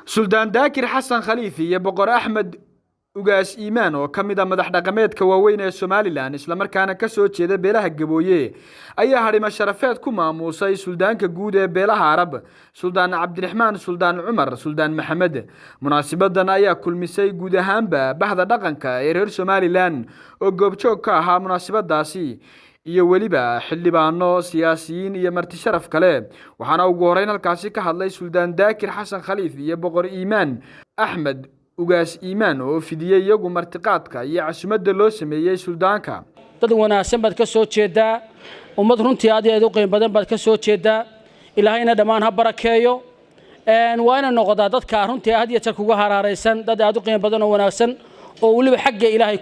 سلطان داكر حسن خليفي iyo boqor Axmed ugaas iimaan oo kamida madax dhaqameedka waaweyn ee Soomaaliland isla markaana ka soo jeeda beelaha Gabooye ayaa harimo sharafeed ku maamusay suldaanka guud ee beelaha Arab Suldaan Cabdiraxmaan Suldaan Cumar Suldaan Maxamed munaasabadan ayaa kulmisay guud ahaanba bahda dhaqanka ee reer Soomaaliland oo goobjoog ka ahaa munaasabadaasi iyo waliba xildhibaano siyaasiyiin iyo marti sharaf kale waxaana ugu horeyn halkaasi ka hadlay Suldaan Daakir Xasan Khaliif iyo boqor Iimaan Axmed ugaas Iimaan oo fidiyay iyagu martiqaadka iyo casuumadda loo sameeyay suldaanka dad wanaagsan bad ka soo jeeda ummad runtii aad iyo aad u qiimo badan bad ka soo jeeda ilaahayna dhamaan ha barakeeyo waana noqodaa dadka runtii aad iyo aad kuga haraaraysan dad aad u qiimo badan oo wanaagsan oo waliba xagga ilaahay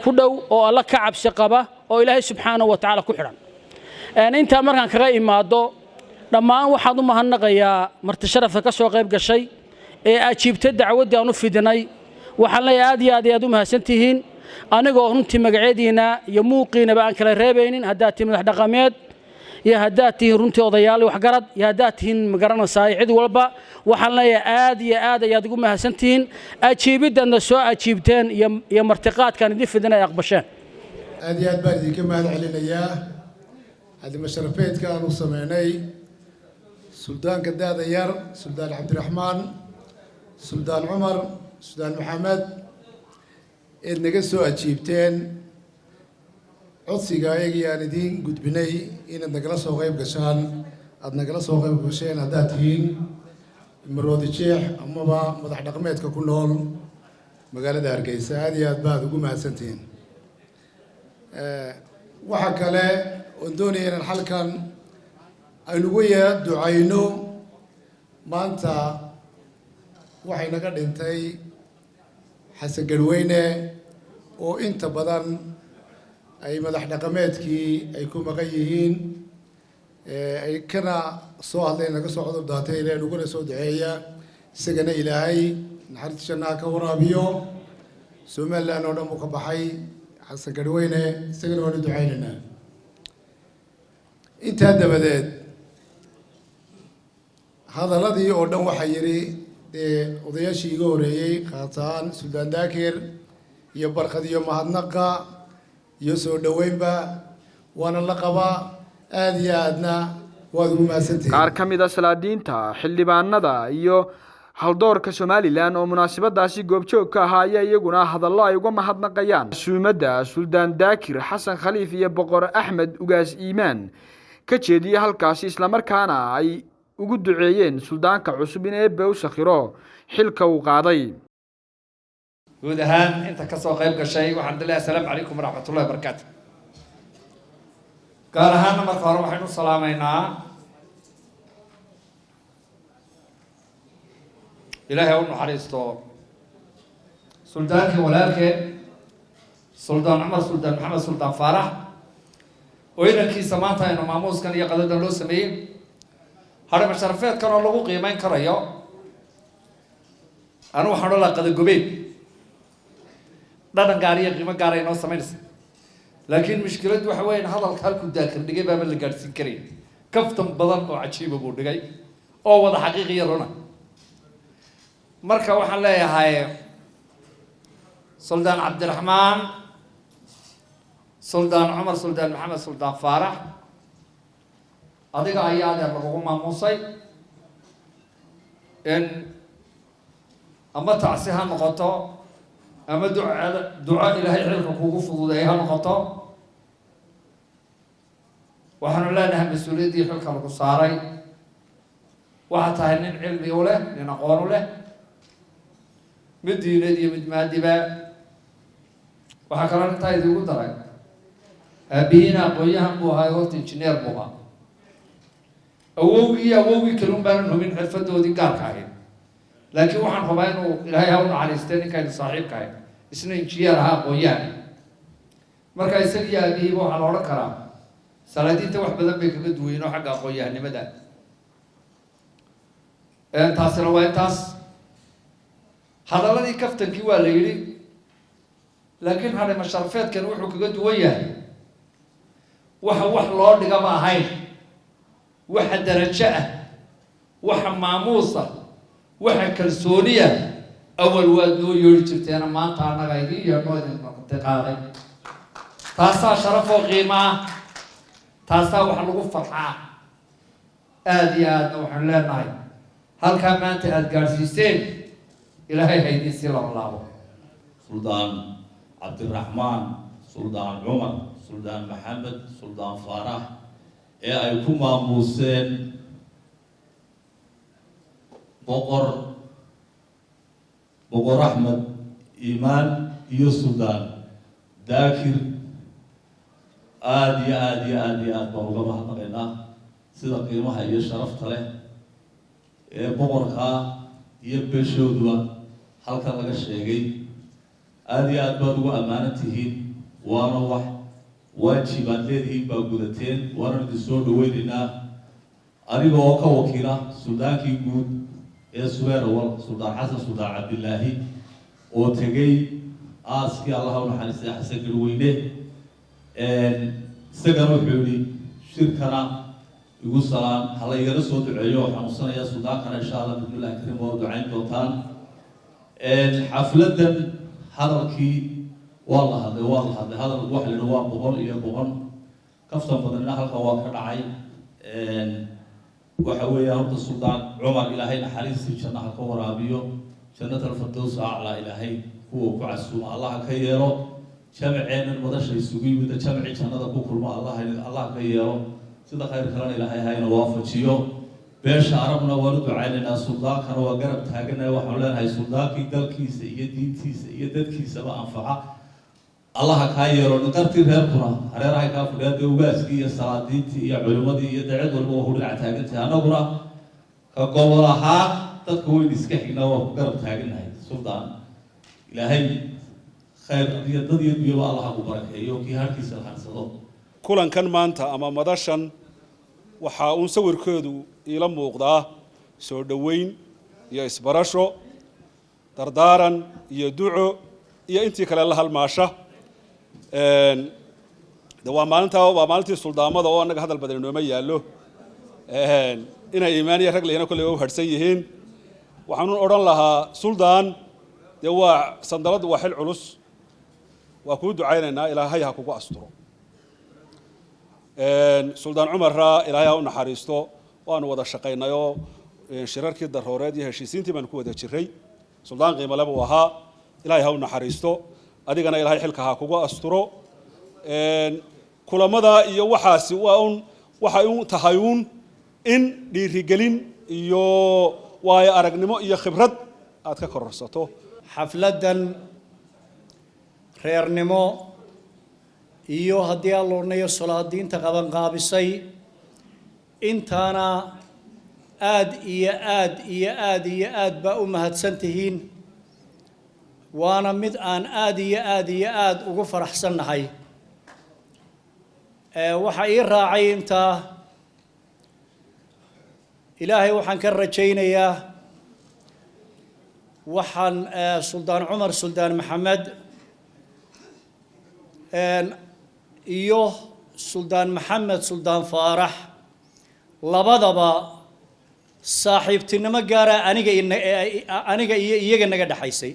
ku dhow oo alla ka cabsi qaba oo ilaahay subxaanahu wa ta'ala ku xiran inta markaan kaga imaado dhamaan waxaan u mahadnaqayaa marti sharafka ka soo qayb gashay ee ajiibtay dacwadii aan u fidinay waxaan leeyahay aad iyo aad u mahadsantihiin anigoo runtii magaceediina iyo muuqiina baan kala reebaynin haddaad tihiin madax dhaqameed iyo haddaad tihiin runtii odayaal wax garad iyo haddaad tihiin magaranaysaa cid walba waxaan leeyahay aad iyo aad ayaad ugu mahadsantihiin ajiibidana soo ajiibteen iyo martiqaadkan idin fidin ay aqbasheen aad iyo aad baan idinka mahad celinayaa hadii masharafeedka aan u sameynay suldaanka daada yar Suldaan Cabdiraxmaan Suldaan Cumar Suldaan Maxamed ee naga soo ajiibteen codsiga ayagii aan idin gudbinay inaad nagala soo qayb gashaan haddaad tihiin maroodi jeex amaba madax dhaqameedka ku nool magaalada Hargeysa aad iyo aad baad ugu mahadsantihiin waxa kale oo doonaya inaan halkan aynu ugu ducayno maanta waxay naga dhintay Xasan Garweyne oo inta badan ay madax dhaqameedkii ay ku maqan yihiin ay kana soo hadleen naga soo cudur daatay ilaahay uguna soo duceeya isagana ilaahay naxariistiisa ka waraabiyo Soomaaliland oo dhan uu ka baxay Xasan Garweyne isagana waan ducaynaynaa inta dabadeed hadaladii oo dhan waxa yiri odayaashii iga horeeyay qaataan Suldaan Daakir iyo barkad iyo mahadnaqa iyo soo dhaweynba waana la qabaa aad iyo aadna waad ugu mahadsantahay qaar kamid ah salaadiinta xildhibaanada iyo haldoorka Soomaaliland oo munaasabadaasi goobjoog ka ahaa ayaa iyaguna hadallo ay uga mahadnaqayaan suumada Suldaan Daakir Xasan Khaliif iyo boqor Axmed ugaas Iimaan ka jeediyay halkaasi isla markaana ay ugu duceeyeen suldaanka cusub in Eebbe u sakhiro xilka uu qaaday guud ahaan inta ka soo qayb gashay waxaan leeyahay assalaamu calaykum waraxmatullaahi wabarakaatuh gaar ahaan marka hore waxaynu salaamaynaa ilaahay u naxariisto suldaanka walaalkeen Suldaan Cumar Suldaan Maxamed Suldaan Faarax oo inankiisa maanta aynu maamuuskan iyo qadadan loo sameeyay harimo sharafeedkan oo lagu qiimeyn karayo anu waxaan la qada gobeed dhadhan gaar iyo qiimo gaar ah inoo sameynaysa laakiin mushkiladu waxa weyn hadalka halku daakir dhigay baa la gaarsiin karay kaftan badan oo cajiib buu dhigay oo wada xaqiiqiyo runa marka waxaan leeyahay Suldaan Cabdiraxmaan Suldaan Cumar Suldaan Maxamed Suldaan Faarax adiga ayaa lagu maamusay in ama tacsi ha noqoto ama duca ilaahay xilka kugu fududeeyo ha noqoto waxaanu leenahay mas'uuliyadii xilka lagu saaray waxa tahay nin cilmi u leh nin aqoon u leh mid diineed iyo mid maadiba waxa kale inta idigu daray aabbihiina aqoonyahan buu ahaa horta injineer buu ahaa awowgii kalun baan hubin xirfadoodii gaarka ahayd laakiin waxaan rabaa inuu ilaahay ha u naxariistay ninkaynu saaxiibka ahayd isna injineer ahaa aqoonyahan marka isaga iyo aabihiiba waxaa la odhan karaa salaadiinta wax badan bay kaga duwayeen oo xagga aqoonyahanimada taasina waa intaas hadaladii kaftankii waa la yidhi laakiin harimo sharafeedkan wuxuu kaga duwan yahay wax loo dhiga ma ahayn waxa darajo ah waxa maamuusa waxa kalsooniya awal waad noo yeeri jirteen maanta annaga idin yeedho idin qaaday taasaa sharaf oo qiimo ah taasaa wax lagu farxaa aad iyo aadna waxaan leenahay halkaa maanta aad gaadhsiiseen ilaahay ha idin sii laabo سلطان عبد الرحمن سلطان عمر سلطان محمد سلطان فارح ay ku maamuuseen boqor Axmed Iimaan iyo Suldaan Daakir aad baan uga mahadnaqaynaa sida qiimaha iyo sharafta leh ee boqorka iyo beeshooduba halkan laga sheegay aad baad ugu ammaanan tihiin waana wax waajibaad leedihiin baa gudateen waana idin soo dhaweynaynaa aniga oo ka wakiila suldaankii guud ee Suweerawal Suldaan Xasan Suldaan Cabdilaahi oo tegay aaskii allaha u naxariistay xasan garweyne isagana wuxuu yidhi shirkana igu salaan hala igala soo duceeyo xanuunsanaya suldaankana insha allah bismillahi karim waa ducayn doontaan xafladan hadalkii waa la hadlay hadal waxa la yidhi waa boqol iyo boqol kaftan badanina halkan waa ka dhacay waxa weeye horta suldaan cumar ilaahay naxariistii janno ha ka waraabiyo jannat alfirdaws aclaa ilaahay kuwa ku casuuma allah ka yeelo jamceenan madasha isugu yimid jamci jannada ku kulmo allah ka yeelo sida khayr kalena ilaahay hayna waafajiyo beesha arabna waan u ducaynaynaa suldaankana waa garab taaganahay waxaan leenahay suldaankii dalkiisa iyo diintiisa iyo dadkiisaba anfaca allaha kaa yeelo niqartii reerkuna hareerahay kaa fadhiya dee ugaaskii iyo salaadiintii iyo culimadii iyo dacid walba waa ku dhinac taagantahay annaguna ka gobol ahaan dadka weyn iska xignaa waa ku garab taaganahay suldaan ilaahay khayr iyo dad iyo dunyaba allaha ku barakeeyo kii harkiisa harsado kulankan maanta ama madashan waxa uu sawirkeedu ila muuqdaa soo dhaweyn iyo isbarasho dardaaran iyo duco iyo intii kale la halmaasha waa maalintii suldaamada oo annaga hadal badan inooma yaallo inay iimaan iyo rag lehna kolley u harsan yihiin waxaan odhan lahaa suldaan dee waa sandaladu waa xil culus waa kuu ducaynaynaa ilaahay ha kugu asturo suldaan cumarra ilaahay ha u naxariisto waanu wada shaqaynayoo shirarkii darooreed iyo heshiisiintii baanu ku wada jiray suldaan qiimale buu ahaa ilaahay ha u naxariisto adigana ilaahay xilka ha kugu asturo kulamada iyo waxaasi waxay u tahay in dhiirigelin iyo waayo aragnimo iyo khibrad aad ka kororsato xafladan reernimo iyo haddii aan loodhanayo salaadiinta qabanqaabisay intaana aad baa u mahadsan tihiin waana mid aan aad ugu faraxsannahay waxaa ii raacay intaa ilaahay waxaan ka rajaynayaa waxaan suldaan cumar suldaan maxamed iyo suldaan maxamed suldaan faarax labadaba saaxiibtinimo gaara aniga iyo iyaga naga dhaxaysay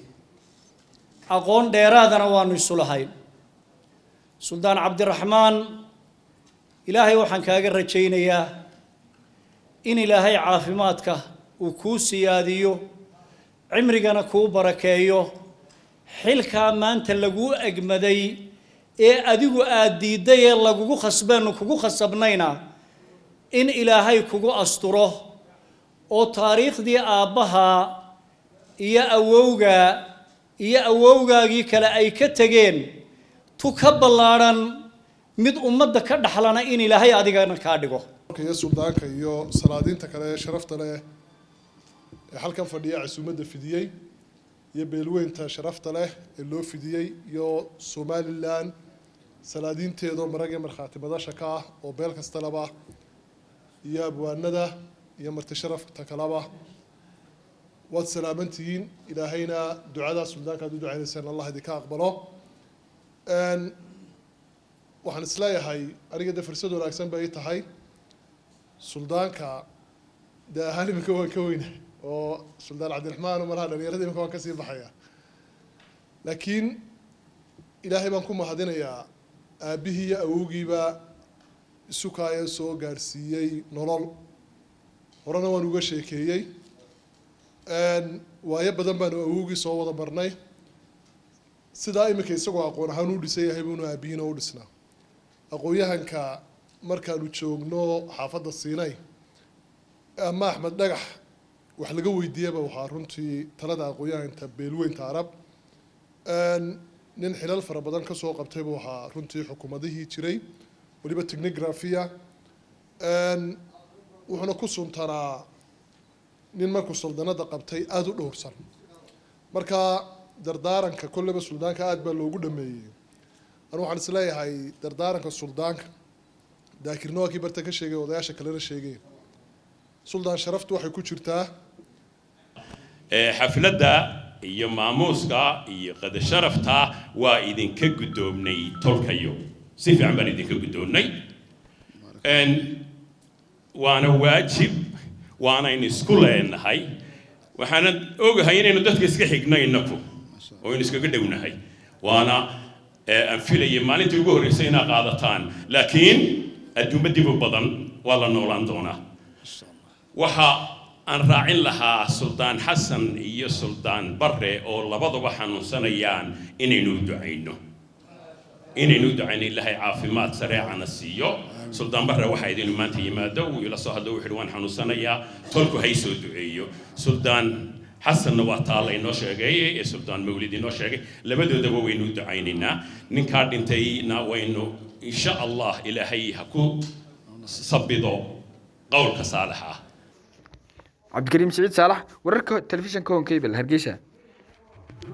aqoon dheeraadana waanu isu lahayn suldaan cabdiraxmaan ilaahay waxaan kaaga rajaynayaa in ilaahay caafimaadka uu kuu siyaadiyo cimrigana kuu barakeeyo xilkaa maanta laguu egmaday ee adigu aad diidday ee lagugu khasbeenu kugu khasabnayna in ilaahay kugu asturo oo taariikhdii aabbaha iyo awowgaagii kale ay ka tegeen tu ka ballaadhan mid ummadda ka dhaxlana in ilaahay adigana kaa dhigo iyo suldaanka iyo salaadiinta kale ee sharafta leh ee halkan fadhiya casuumadda fidiyey iyo beelweynta sharafta leh ee loo fidiyey iyo Somaliland salaadiinteedoo marag iyo markhaati madasha ka ah oo beel kasta laba iyo abwaanada iyo marti sharafta kalaba waad salaamantihiin ilaahayna ducada suldaanka aad u ducaynaysaan allah idinka aqbalo waxaan isleeyahay aniga de fursad wanaagsan bay tahay suldaanka dee ahaan iminka waan ka weynahay oo suldaan cabdiraxmaan umaraha dhalinyarada iminka waan kasii baxaya laakiin ilaahay baan ku mahadinayaa aabbihii iyo awowgiiba isukaaya soo gaadhsiiyey nolol horena waan uga sheekeeyey waayo badan baanu awowgii soo wada barnay sidaa iminka isagoo aqoon ahaan u dhisan yahay buunu aabbihiina u dhisnaa aqoon-yahanka markaanu joogno xaafadda siinay ama axmed dhagax wax laga weydiiyaba waxaa runtii talada aqoon-yahanka beelweynta arab nin xilal fara badan kasoo qabtayba waxaa runtii xukuumadihii jiray weliba technografia wuxuuna ku suntanaa nin markuu suldanada qabtay aada u dhowrsan marka dardaaranka kolleyba suldaanka aada baa loogu dhameeyey anu waxaan isleeyahay dardaaranka suldaanka daakirna waa kii barta ka sheegay odayaasha kalena sheegeen suldaan sharaftu waxay ku jirtaa xafladda iyo maamuuska iyo qada sharafta waa idinka guddoomnay tolkayo si fiican baan idinka guddoonnay waana waajib waanaynu isku leenahay waxaana ogahay inaynu dadka iska xigno innaku oo aynu iskaga dhownahay waana aan filayay maalintii ugu horreysay inaad qaadataan laakiin adduunba dib u badan waa la noolaan doonaa waxa aan raacin lahaa suldaan xasan iyo suldaan barre oo labaduba xanuunsanayaan inaynu ducayno ilaahay caafimaad sareecana siiyo suldaan barre waxaa idin maanta yimaado uu ila soo hadlo wuxuu waan xanuunsanayaa tolku hay soo duceeyo suldaan xasanna waa taala inoo sheegay ee suldaan mawlid inoo sheegay labadoodaba waynu ducaynaynaa ninkaa dhintayna waynu insha allah ilaahay ha ku sabido qowlka saalaxa cabdikariim siciid saalax wararka telefishinka Home Cable Hargeysa